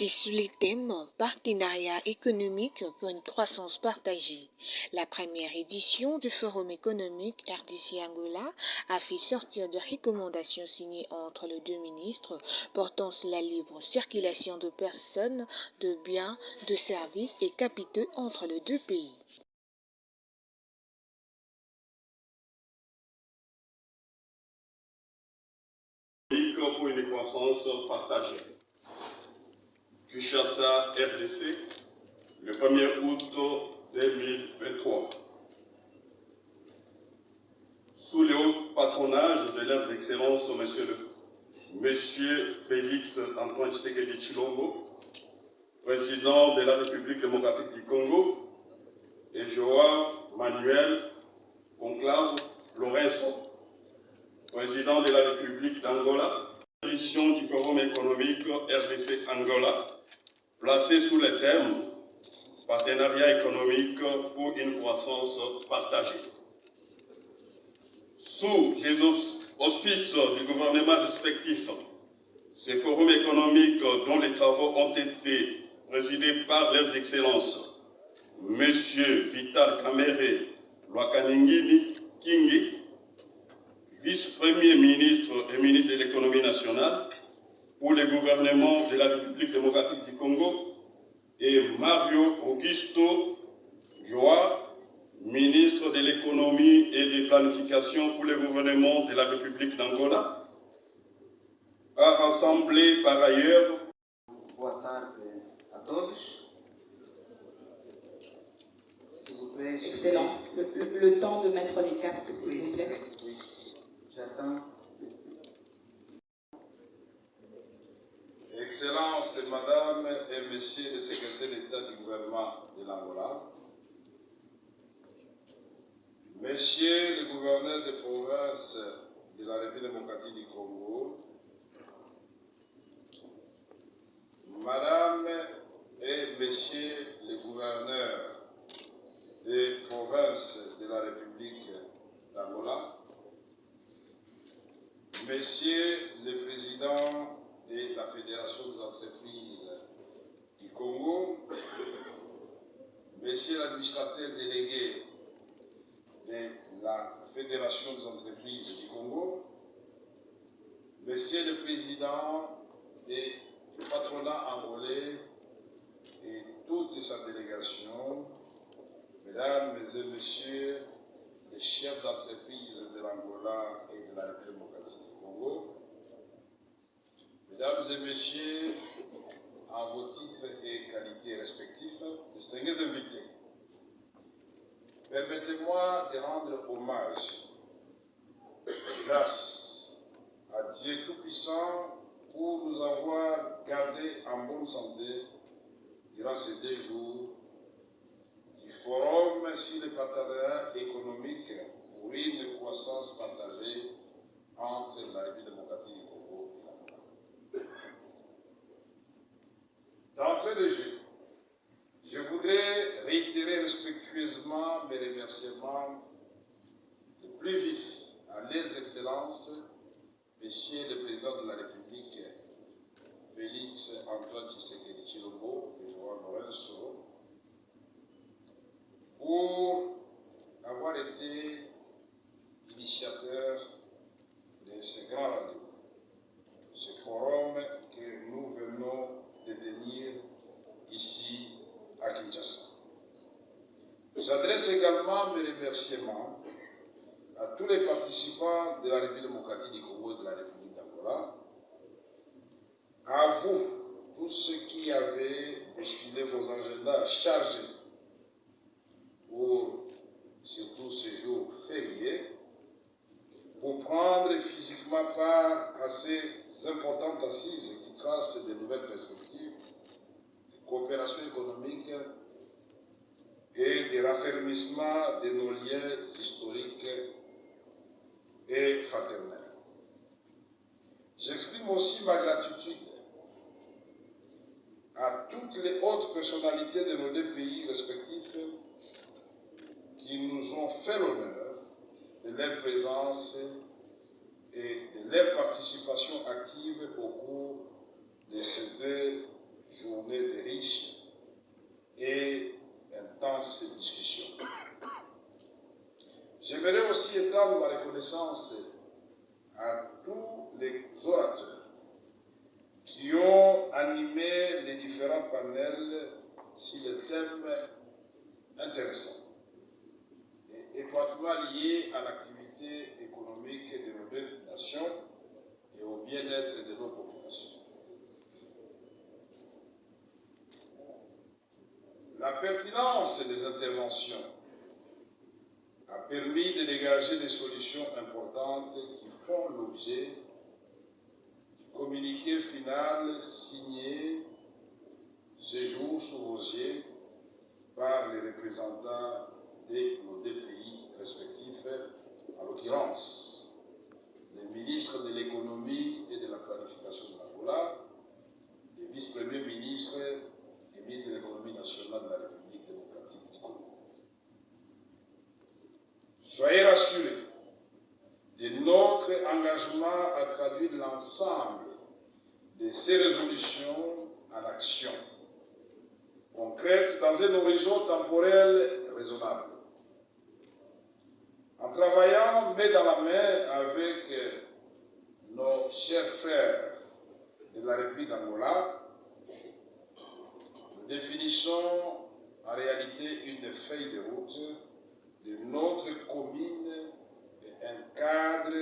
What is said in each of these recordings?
C'est sous les thèmes Partenariat économique pour une croissance partagée. La première édition du Forum économique RDC-Angola a fait sortir des recommandations signées entre les deux ministres portant sur la libre circulation de personnes, de biens, de services et capitaux entre les deux pays. Pour une croissance partagée. Kinshasa, RDC, le 1er août 2023. Sous le haut patronage de leurs excellences, Monsieur Félix Antoine Tshisekedi Tshilombo, président de la République démocratique du Congo, et Joao Manuel Conclave Lorenzo, président de la République d'Angola, édition du Forum économique RDC Angola, placée sous le thème Partenariat économique pour une croissance partagée. Sous les auspices du gouvernement respectif, ces forums économiques dont les travaux ont été présidés par leurs excellences, M. Vital Kamerhe Lwakaningini Kingi, vice-premier ministre et ministre de l'économie nationale pour le gouvernement de la République démocratique du Congo, et Mario Augusto Joa, ministre de l'économie et de planification pour le gouvernement de la République d'Angola, a rassemblé par ailleurs. Boa tarde a todos. S'il vous plaît, Excellence, le temps de mettre les casques, s'il vous plaît. Oui, j'attends. Excellences, Madame et Messieurs les secrétaires d'État du gouvernement de l'Angola, Messieurs les gouverneurs de province de la République démocratique du Congo, Madame et Messieurs les gouverneurs des provinces de la République d'Angola, Messieurs les présidents de la Fédération des entreprises du Congo, Messieurs l'administrateur délégué de la Fédération des entreprises du Congo, Messieurs le président du patronat angolais et toute sa délégation, Mesdames et Messieurs les chefs d'entreprise de l'Angola et de la République démocratique du Congo, Mesdames et Messieurs, en vos titres et qualités respectifs, distingués invités, permettez-moi de rendre hommage et grâce à Dieu Tout-Puissant pour nous avoir gardés en bonne santé durant ces 2 jours du Forum sur le partenariat économique pour une croissance partagée entre la République démocratique du Congo et l'Angola. D'entrée de jeu, je voudrais réitérer respectueusement mes remerciements les plus vifs à leurs excellences, Messieurs le Président de la République, Félix Antoine Tshisekedi Tshilombo et Joao Lorenzo, pour avoir été initiateurs de ce grand rendez-vous, ce forum que nous venons de tenir ici à Kinshasa. J'adresse également mes remerciements à tous les participants de la République démocratique du Congo et de la République d'Angola, à vous, tous ceux qui avez bousculé vos agendas chargés pour surtout ces jours fériés, pour prendre physiquement part à ces importantes assises qui tracent de nouvelles perspectives de coopération économique et de raffermissement de nos liens historiques et fraternels. J'exprime aussi ma gratitude à toutes les autres personnalités de nos 2 pays respectifs qui nous ont fait l'honneur de leur présence et de leur participation active au cours de ces 2 journée de riches et intenses discussions. J'aimerais aussi étendre ma reconnaissance à tous les orateurs qui ont animé les différents panels sur des thèmes intéressants et étroitement liés à l'activité économique de nos deux nations et au bien-être de nos populations. La pertinence des interventions a permis de dégager des solutions importantes qui font l'objet du communiqué final signé ce jour sous vos yeux par les représentants de nos deux pays respectifs, en l'occurrence les ministres de l'économie et de la planification de l'Angola, les vice-premiers ministres et ministres de l'économie nationale de la République démocratique du Congo. Soyez rassurés de notre engagement à traduire l'ensemble de ces résolutions en action concrète dans un horizon temporel raisonnable. En travaillant main dans la main avec nos chers frères de la République d'Angola, nous définissons en réalité une feuille de route de notre commune et un cadre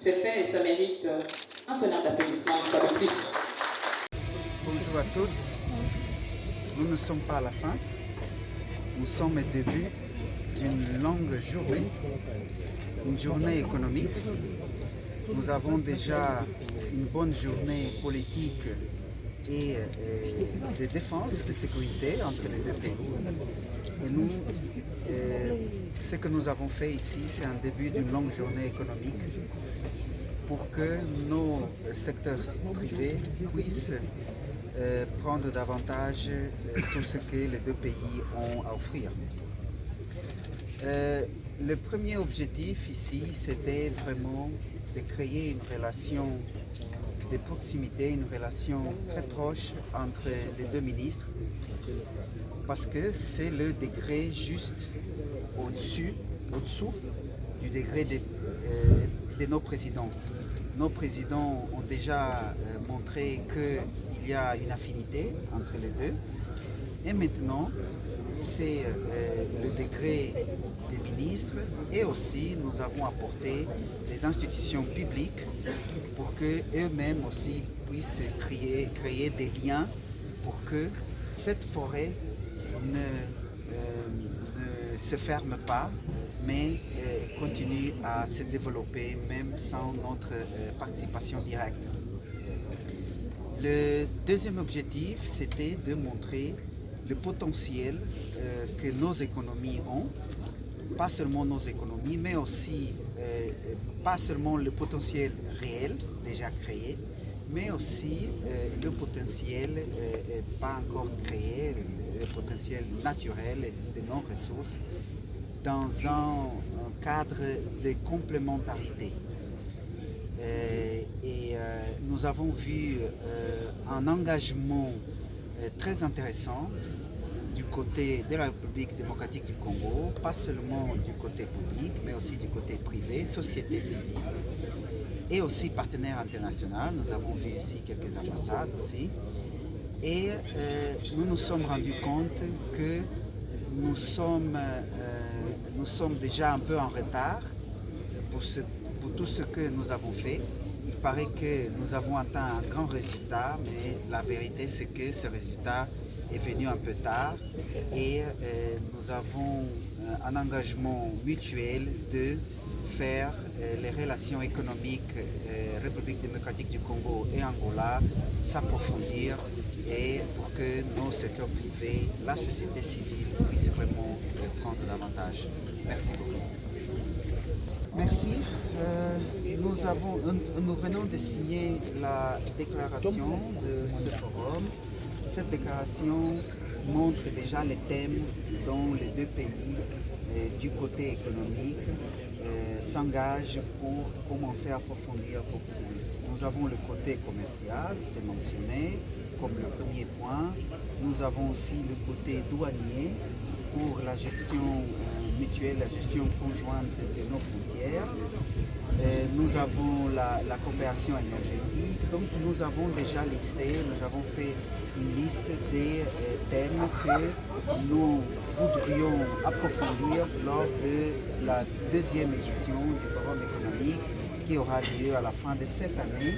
C'est fait et ça mérite un tonnerre d'applaudissements une fois de plus. Bonjour à tous. Nous ne sommes pas à la fin. Nous sommes au début d'une longue journée, une journée économique. Nous avons déjà une bonne journée politique et de défense, de sécurité entre les deux pays. Et nous, ce que nous avons fait ici, c'est un début d'une longue journée économique pour que nos secteurs privés puissent prendre davantage tout ce que les deux pays ont à offrir. Le premier objectif ici, c'était vraiment de créer une relation de proximité, une relation très proche entre les deux ministres, parce que c'est le degré juste au-dessous du degré de nos présidents. Nos présidents ont déjà montré qu'il y a une affinité entre les deux. Et maintenant, c'est le degré des ministres et aussi nous avons apporté des institutions publiques pour qu'eux-mêmes aussi puissent créer des liens pour que cette forêt ne se ferme pas, mais continue à se développer même sans notre participation directe. Le deuxième objectif, c'était de montrer le potentiel que nos économies ont, pas seulement nos économies, mais aussi pas seulement le potentiel réel déjà créé, mais aussi le potentiel pas encore créé, le potentiel naturel de nos ressources dans un cadre de complémentarité. Nous avons vu un engagement très intéressant du côté de la République démocratique du Congo, pas seulement du côté public, mais aussi du côté privé, société civile, et aussi partenaires internationaux. Nous avons vu ici quelques ambassades aussi. Et nous nous sommes rendus compte que nous sommes déjà un peu en retard pour tout ce que nous avons fait. Il paraît que nous avons atteint un grand résultat, mais la vérité c'est que ce résultat est venu un peu tard et nous avons un engagement mutuel de faire les relations économiques République démocratique du Congo et Angola s'approfondir et pour que nos secteurs privés, la société civile puissent vraiment prendre davantage. Merci beaucoup. Merci. Nous venons de signer la déclaration de ce forum. Cette déclaration montre déjà les thèmes dont les deux pays, du côté économique, s'engagent pour commencer à approfondir beaucoup plus. Nous avons le côté commercial, c'est mentionné comme le premier point. Nous avons aussi le côté douanier pour la gestion mutuelle, la gestion conjointe de nos frontières. Nous avons la coopération énergétique. Donc nous avons déjà listé, nous avons fait une liste des thèmes que nous voudrions approfondir lors de la deuxième édition du Forum économique qui aura lieu à la fin de cette année.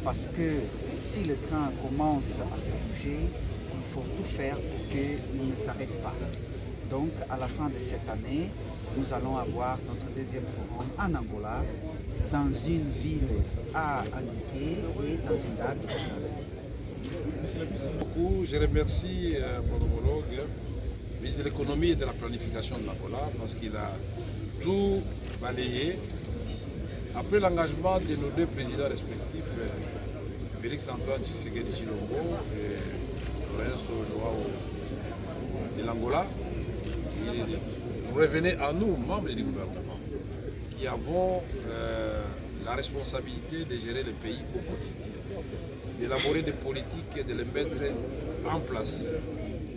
Parce que si le train commence à se bouger, il faut tout faire pour qu'il ne s'arrête pas. Donc à la fin de cette année, nous allons avoir notre deuxième forum en Angola, dans une ville à indiquer et dans une date ici. Merci beaucoup. Je remercie mon homologue, ministre de l'économie et de la planification de l'Angola, parce qu'il a tout balayé. Après l'engagement de nos deux présidents respectifs, Félix-Antoine Tshisekedi Tshilombo et Lorenzo Joao de l'Angola, il revenait à nous, membres du gouvernement, qui avons la responsabilité de gérer le pays au quotidien, d'élaborer des politiques et de les mettre en place,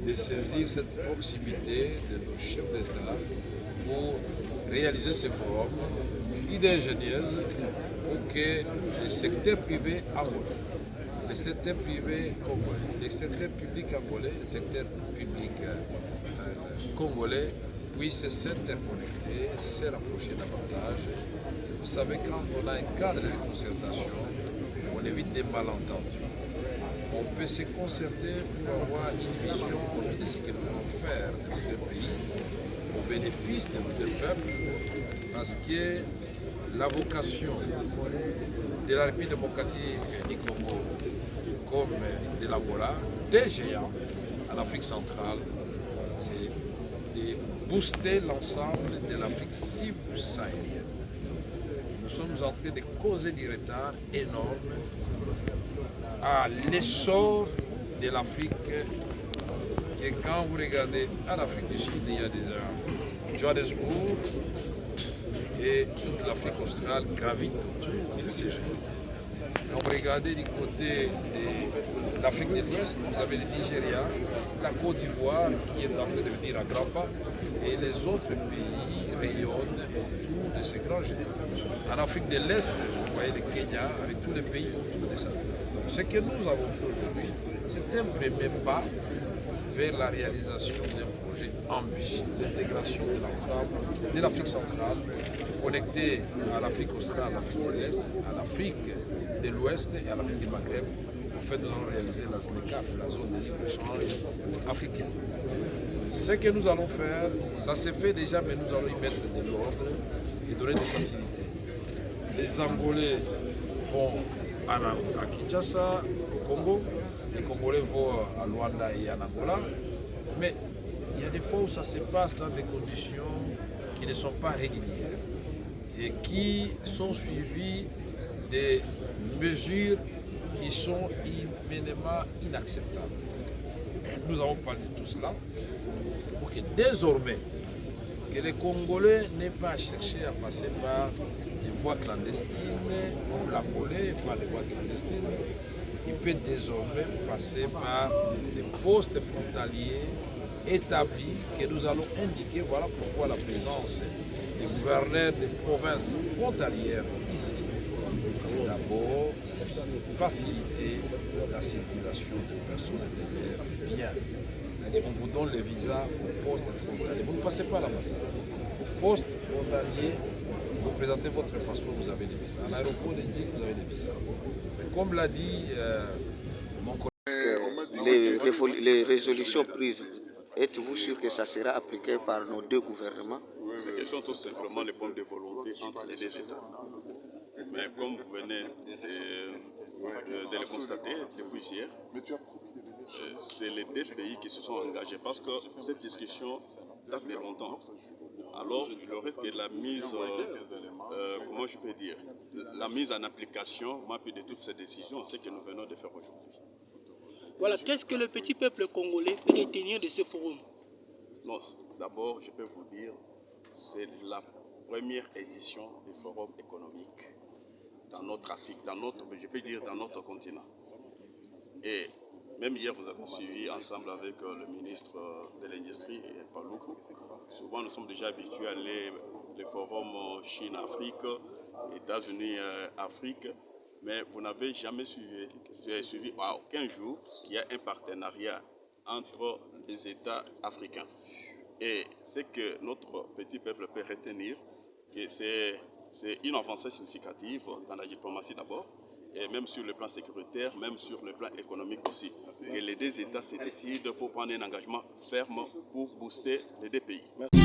de saisir cette proximité de nos chefs d'État pour réaliser ce forum, idée ingénieuse pour que le secteur privé angolais, le secteur privé congolais, le secteur public angolais, le secteur public congolais puissent s'interconnecter, se rapprocher davantage. Vous savez, quand on a un cadre de concertation, on évite des malentendus. On peut se concerter pour avoir une vision commune de ce que nous voulons faire de nos deux pays, au bénéfice de nos deux peuples, parce que la vocation de la République démocratique du Congo comme de l'Angola, des géants en Afrique centrale, c'est de booster l'ensemble de l'Afrique subsaharienne. Nous sommes en train de causer du retard énorme à l'essor de l'Afrique, que quand vous regardez en Afrique du Sud, il y a déjà Johannesburg et toute l'Afrique australe gravite autour de ces géants. Quand vous regardez du côté de l'Afrique de l'Ouest, vous avez le Nigeria, la Côte d'Ivoire qui est en train de devenir un grand pas, et les autres pays rayonnent autour de ces grands géants. En Afrique de l'Est, vous voyez le Kenya avec tous les pays autour de ça. Donc ce que nous avons fait aujourd'hui, c'est un premier pas vers la réalisation d'un projet ambitieux, l'intégration de l'ensemble de l'Afrique centrale, connectée à l'Afrique australe, à l'Afrique de l'Est, à l'Afrique de l'Ouest et à l'Afrique du Maghreb. En fait, nous allons réaliser la ZLECAf, la zone de libre-échange africaine. Ce que nous allons faire, ça s'est fait déjà, mais nous allons y mettre de l'ordre et donner des facilités. Les Angolais vont à Kinshasa, au Congo, les Congolais vont à Luanda et en Angola, mais il y a des fois où ça se passe dans des conditions qui ne sont pas régulières et qui sont suivies des mesures qui sont immédiatement inacceptables. Nous avons parlé de tout cela pour que désormais, que les Congolais n'aient pas à chercher à passer par des voies clandestines, ou la volée, par les voies clandestines. Il peut désormais passer par des postes frontaliers établis que nous allons indiquer. Voilà pourquoi la présence des gouverneurs des provinces frontalières ici, c'est d'abord faciliter la circulation des personnes et des biens. On vous donne les visas au poste frontalier. Vous ne passez pas à l'ambassade. Au poste frontalier, vous présentez votre passeport, vous avez des visas. À l'aéroport, il dit que vous avez des visas. Mais comme l'a dit mon collègue, Les les résolutions prises, êtes-vous sûr que ça sera appliqué par nos deux gouvernements? Ces questions sont simplement les points de volonté entre les deux États. Mais comme vous venez de le constater depuis hier, c'est les deux pays qui se sont engagés parce que cette discussion date de longtemps. Alors, il reste que la mise, comment je peux dire, la mise en application de toutes ces décisions, c'est ce que nous venons de faire aujourd'hui. Voilà, qu'est-ce que le petit peuple congolais peut retenir de ce forum? Non, d'abord, je peux vous dire, c'est la première édition du forum économique dans notre Afrique, je peux dire dans notre continent. Et même hier, vous avez suivi ensemble avec le ministre de l'Industrie, Paloukou. Souvent, nous sommes déjà habitués à aller les forums Chine-Afrique, États-Unis-Afrique, mais vous n'avez jamais suivi à aucun jour qu'il y a un partenariat entre les États africains. Et ce que notre petit peuple peut retenir, c'est une avancée significative dans la diplomatie d'abord, et même sur le plan sécuritaire, même sur le plan économique aussi. Que les deux États se décident pour prendre un engagement ferme pour booster les deux pays. Merci.